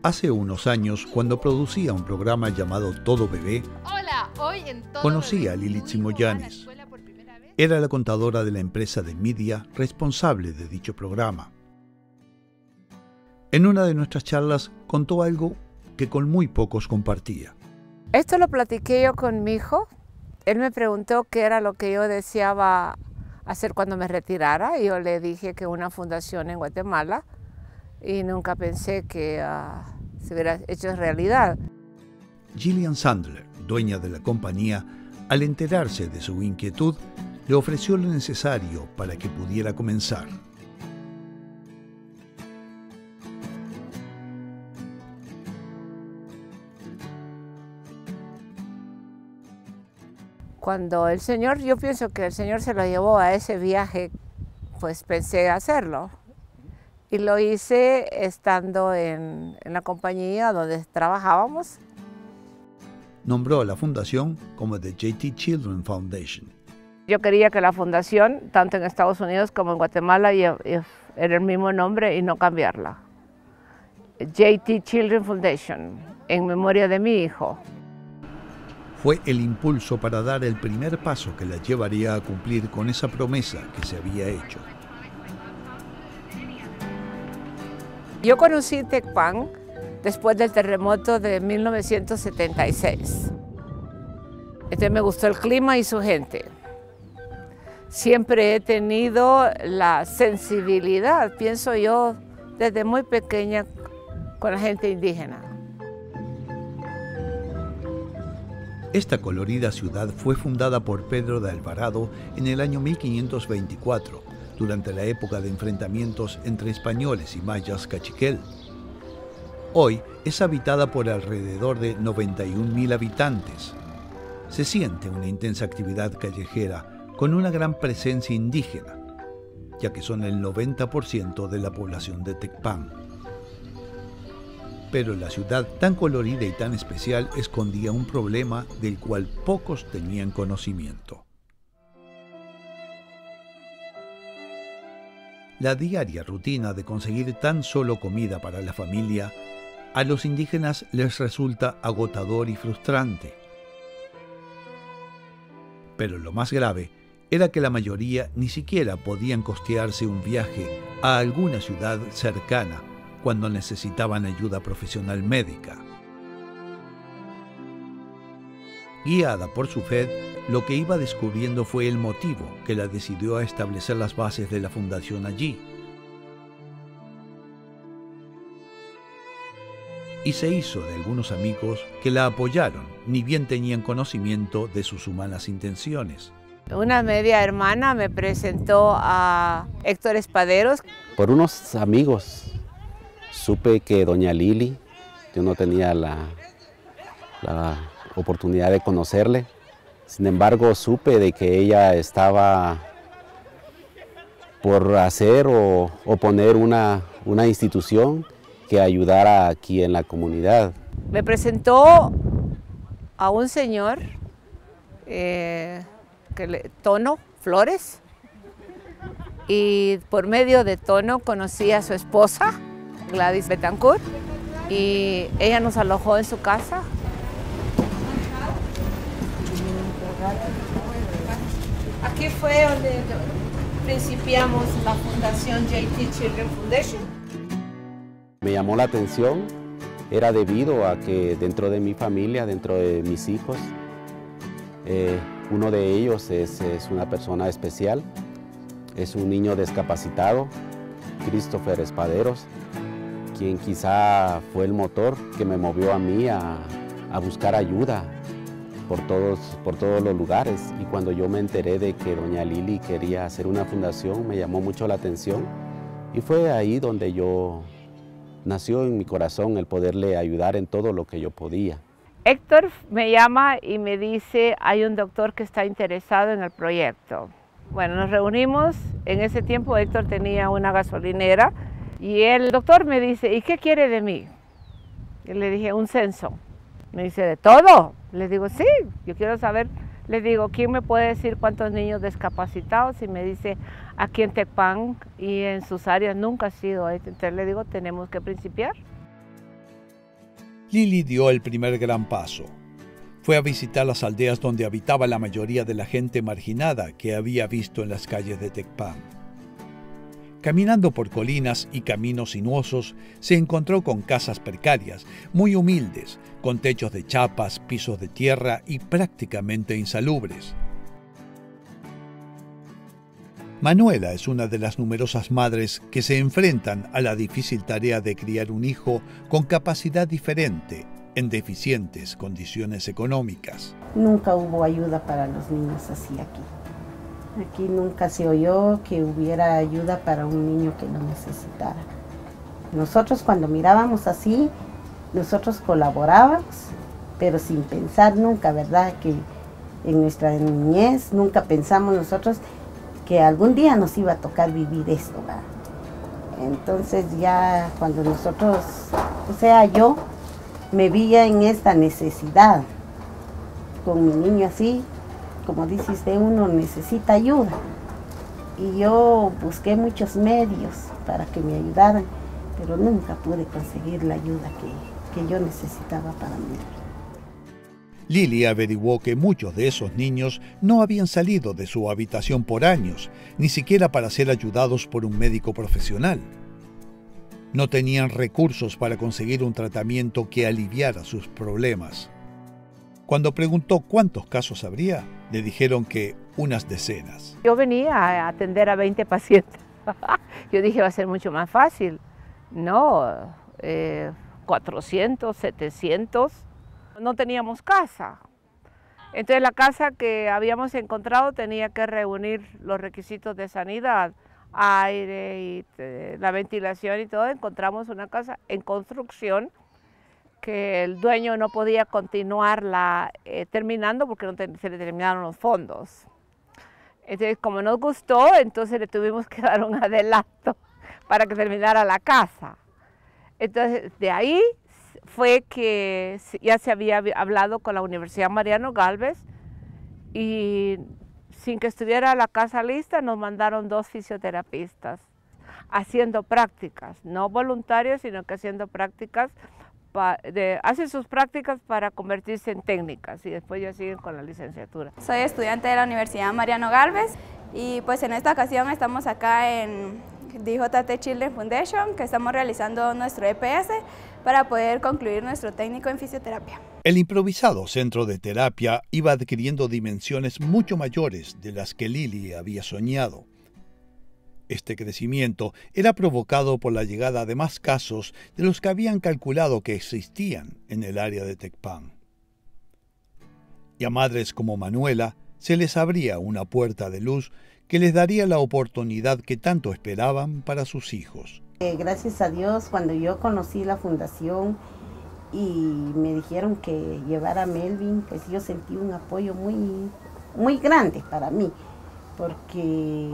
Hace unos años, cuando producía un programa llamado Todo Bebé, conocí a Lilith Simoyanis. Era la contadora de la empresa de media responsable de dicho programa. En una de nuestras charlas contó algo que con muy pocos compartía. Esto lo platiqué yo con mi hijo. Él me preguntó qué era lo que yo deseaba hacer cuando me retirara. Y yo le dije que una fundación en Guatemala. Y nunca pensé que se hubiera hecho realidad. Gillian Sandler, dueña de la compañía, al enterarse de su inquietud, le ofreció lo necesario para que pudiera comenzar. Cuando el Señor, yo pienso que el Señor se lo llevó a ese viaje, pues pensé hacerlo. Y lo hice estando en la compañía donde trabajábamos. Nombró a la fundación como The JT Children Foundation. Yo quería que la fundación, tanto en Estados Unidos como en Guatemala, era el mismo nombre y no cambiarla. JT Children Foundation, en memoria de mi hijo. Fue el impulso para dar el primer paso que la llevaría a cumplir con esa promesa que se había hecho. Yo conocí Tecpan después del terremoto de 1976. Entonces me gustó el clima y su gente. Siempre he tenido la sensibilidad, pienso yo, desde muy pequeña con la gente indígena. Esta colorida ciudad fue fundada por Pedro de Alvarado en el año 1524, durante la época de enfrentamientos entre españoles y mayas cachiquel. Hoy es habitada por alrededor de 91.000 habitantes. Se siente una intensa actividad callejera con una gran presencia indígena, ya que son el 90% de la población de Tecpan. Pero la ciudad tan colorida y tan especial escondía un problema del cual pocos tenían conocimiento. La diaria rutina de conseguir tan solo comida para la familia, a los indígenas les resulta agotador y frustrante. Pero lo más grave era que la mayoría ni siquiera podían costearse un viaje a alguna ciudad cercana cuando necesitaban ayuda profesional médica. Guiada por su fe, lo que iba descubriendo fue el motivo que la decidió a establecer las bases de la fundación allí. Y se hizo de algunos amigos que la apoyaron, ni bien tenían conocimiento de sus humanas intenciones. Una media hermana me presentó a Héctor Espaderos. Por unos amigos supe que doña Lili, yo no tenía la oportunidad de conocerle. Sin embargo, supe de que ella estaba por hacer o poner una institución que ayudara aquí en la comunidad. Me presentó a un señor, Tono Flores, y por medio de Tono conocí a su esposa, Gladys Betancourt, y ella nos alojó en su casa. Aquí fue donde principiamos la fundación JT Children Foundation. Me llamó la atención, era debido a que dentro de mi familia, dentro de mis hijos, uno de ellos es una persona especial, es un niño discapacitado, Christopher Espaderos, quien quizá fue el motor que me movió a mí a buscar ayuda por todos los lugares. Y cuando yo me enteré de que doña Lili quería hacer una fundación, me llamó mucho la atención y fue ahí donde nació en mi corazón el poderle ayudar en todo lo que yo podía. Héctor me llama y me dice, hay un doctor que está interesado en el proyecto. Bueno, nos reunimos, en ese tiempo Héctor tenía una gasolinera y el doctor me dice, ¿y qué quiere de mí? Y le dije, un censo. Me dice, ¿de todo? Le digo, sí, yo quiero saber. Le digo, ¿quién me puede decir cuántos niños discapacitados? Y me dice, aquí en Tecpan y en sus áreas nunca ha sido. Entonces le digo, tenemos que principiar. Lili dio el primer gran paso. Fue a visitar las aldeas donde habitaba la mayoría de la gente marginada que había visto en las calles de Tecpan. Caminando por colinas y caminos sinuosos, se encontró con casas precarias, muy humildes, con techos de chapas, pisos de tierra y prácticamente insalubres. Manuela es una de las numerosas madres que se enfrentan a la difícil tarea de criar un hijo con capacidad diferente en deficientes condiciones económicas. Nunca hubo ayuda para los niños así aquí. Aquí nunca se oyó que hubiera ayuda para un niño que lo necesitara. Nosotros cuando mirábamos así, nosotros colaborábamos, pero sin pensar nunca, ¿verdad? Que en nuestra niñez nunca pensamos nosotros que algún día nos iba a tocar vivir esto, ¿verdad? Entonces ya cuando nosotros, o sea, yo me veía en esta necesidad, con mi niño así, como dice usted, uno necesita ayuda. Y yo busqué muchos medios para que me ayudaran, pero nunca pude conseguir la ayuda que yo necesitaba para mí. Lili averiguó que muchos de esos niños no habían salido de su habitación por años, ni siquiera para ser ayudados por un médico profesional. No tenían recursos para conseguir un tratamiento que aliviara sus problemas. Cuando preguntó cuántos casos habría, le dijeron que unas decenas. Yo venía a atender a 20 pacientes. Yo dije, va a ser mucho más fácil. No, 400, 700. No teníamos casa. Entonces la casa que habíamos encontrado tenía que reunir los requisitos de sanidad, aire y la ventilación y todo. Encontramos una casa en construcción que el dueño no podía continuarla terminando porque se le terminaron los fondos. Entonces, como nos gustó, entonces le tuvimos que dar un adelanto para que terminara la casa. Entonces, de ahí fue que ya se había hablado con la Universidad Mariano Gálvez y sin que estuviera la casa lista nos mandaron 2 fisioterapistas haciendo prácticas, no voluntarios, sino que haciendo prácticas. Hacen sus prácticas para convertirse en técnicas y después ya siguen con la licenciatura. Soy estudiante de la Universidad Mariano Gálvez y pues en esta ocasión estamos acá en DJT Children Foundation, que estamos realizando nuestro EPS para poder concluir nuestro técnico en fisioterapia. El improvisado centro de terapia iba adquiriendo dimensiones mucho mayores de las que Lili había soñado. Este crecimiento era provocado por la llegada de más casos de los que habían calculado que existían en el área de Tecpan. Y a madres como Manuela se les abría una puerta de luz que les daría la oportunidad que tanto esperaban para sus hijos. Gracias a Dios, cuando yo conocí la fundación y me dijeron que llevara a Melvin, pues yo sentí un apoyo muy grande para mí, porque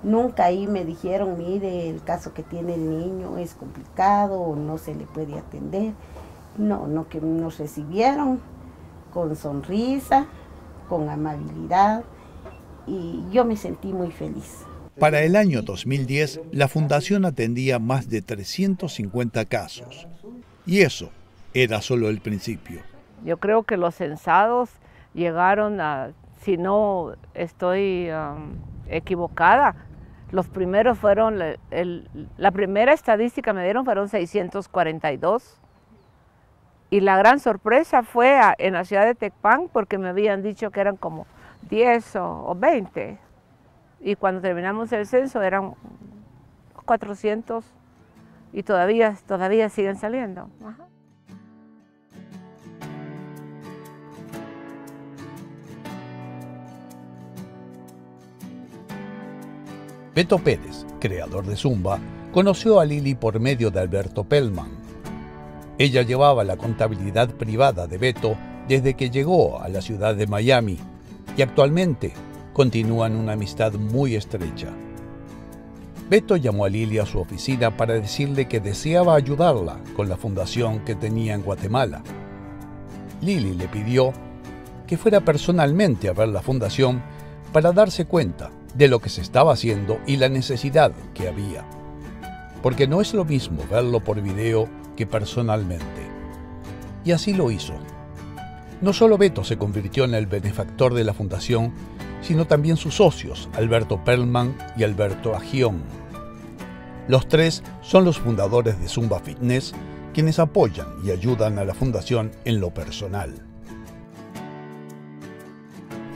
nunca ahí me dijeron, mire, el caso que tiene el niño es complicado o no se le puede atender. No, que nos recibieron con sonrisa, con amabilidad y yo me sentí muy feliz. Para el año 2010, la fundación atendía más de 350 casos. Y eso era solo el principio. Yo creo que los censados llegaron a, si no estoy equivocada, los primeros fueron, la primera estadística me dieron fueron 642. Y la gran sorpresa fue en la ciudad de Tecpan porque me habían dicho que eran como 10 o 20. Y cuando terminamos el censo eran 400 y todavía siguen saliendo. Ajá. Beto Pérez, creador de Zumba, conoció a Lili por medio de Alberto Pellman. Ella llevaba la contabilidad privada de Beto desde que llegó a la ciudad de Miami y actualmente continúan una amistad muy estrecha. Beto llamó a Lili a su oficina para decirle que deseaba ayudarla con la fundación que tenía en Guatemala. Lili le pidió que fuera personalmente a ver la fundación para darse cuenta de lo que se estaba haciendo y la necesidad que había. Porque no es lo mismo verlo por video que personalmente. Y así lo hizo. No solo Beto se convirtió en el benefactor de la fundación, sino también sus socios, Alberto Perlman y Alberto Agión. Los tres son los fundadores de Zumba Fitness, quienes apoyan y ayudan a la fundación en lo personal.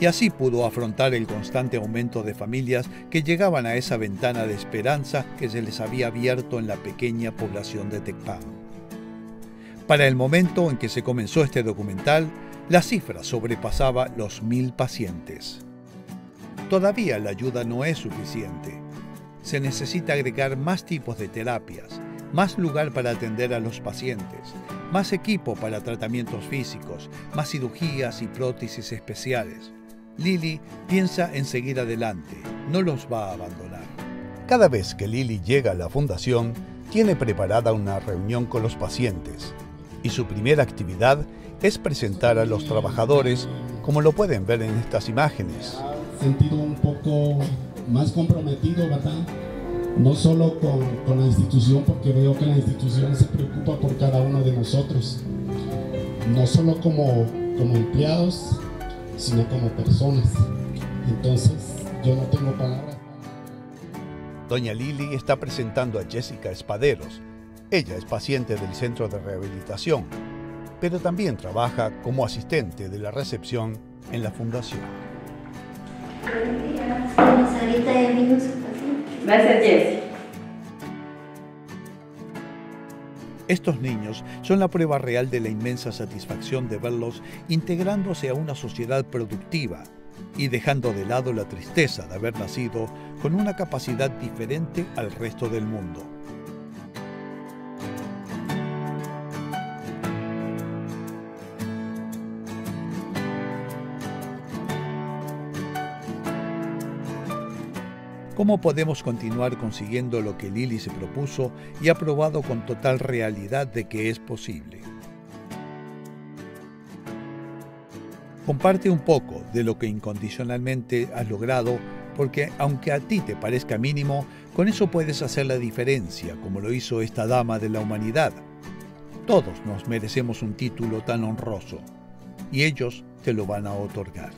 Y así pudo afrontar el constante aumento de familias que llegaban a esa ventana de esperanza que se les había abierto en la pequeña población de Tecpan. Para el momento en que se comenzó este documental, la cifra sobrepasaba los 1000 pacientes. Todavía la ayuda no es suficiente. Se necesita agregar más tipos de terapias, más lugar para atender a los pacientes, más equipo para tratamientos físicos, más cirugías y prótesis especiales. Lili piensa en seguir adelante, no los va a abandonar. Cada vez que Lili llega a la fundación, tiene preparada una reunión con los pacientes y su primera actividad es presentar a los trabajadores, como lo pueden ver en estas imágenes. Sentido un poco más comprometido, ¿verdad? No solo con la institución, porque veo que la institución se preocupa por cada uno de nosotros, no solo como empleados, sino como personas. Entonces, yo no tengo palabras. Doña Lili está presentando a Jessica Espaderos. Ella es paciente del centro de rehabilitación, pero también trabaja como asistente de la recepción en la fundación. Buenos días. Ahorita ya vino su paciente. Gracias, Jessy. Estos niños son la prueba real de la inmensa satisfacción de verlos integrándose a una sociedad productiva y dejando de lado la tristeza de haber nacido con una capacidad diferente al resto del mundo. ¿Cómo podemos continuar consiguiendo lo que Lili se propuso y ha probado con total realidad de que es posible? Comparte un poco de lo que incondicionalmente has logrado, porque aunque a ti te parezca mínimo, con eso puedes hacer la diferencia, como lo hizo esta dama de la humanidad. Todos nos merecemos un título tan honroso, y ellos te lo van a otorgar.